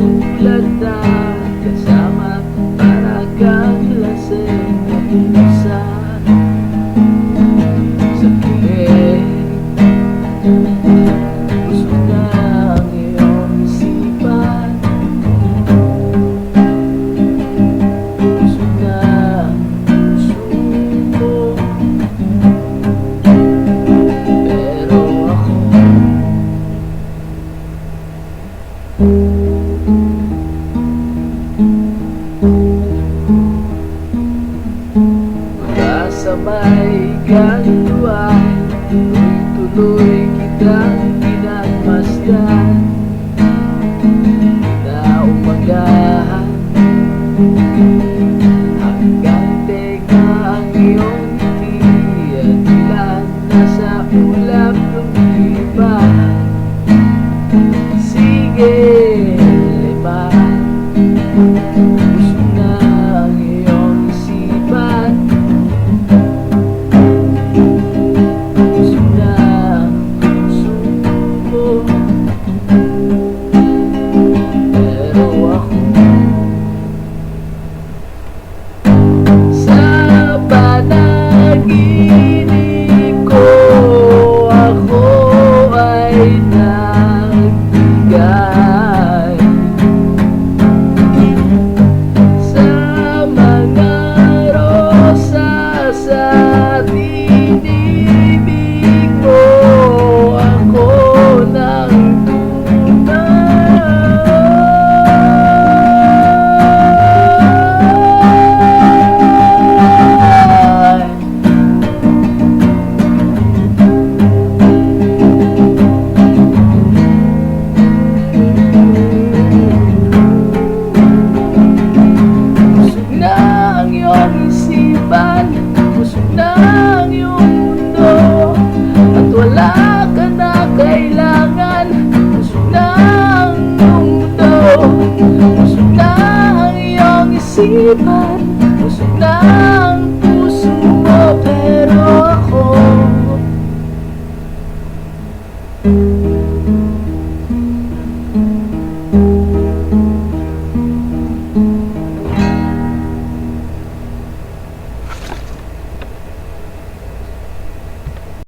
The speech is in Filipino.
sulat na kasama para kang lasing na bulusan sa piling. Gusto na ang iyong isipan, gusto na ang puso mo, pero ako sa may kanluan, tuloy kitang pinagmasdan na umagahan hanggang teka ang iyong ngiti at ilan nasa ulap lumipan. Sige, liman, gusto na ang iyong isipan, gusto na ang puso mo, pero ako sa panaginip ko, ako ay nagbigay sa mga rosas sa tinibig mo. Ako ng busog na ang iyong mundo at wala ka na kailangan. Busog na ang iyong mundo, busog na ang iyong isipan, busog na ang puso mo, pero ako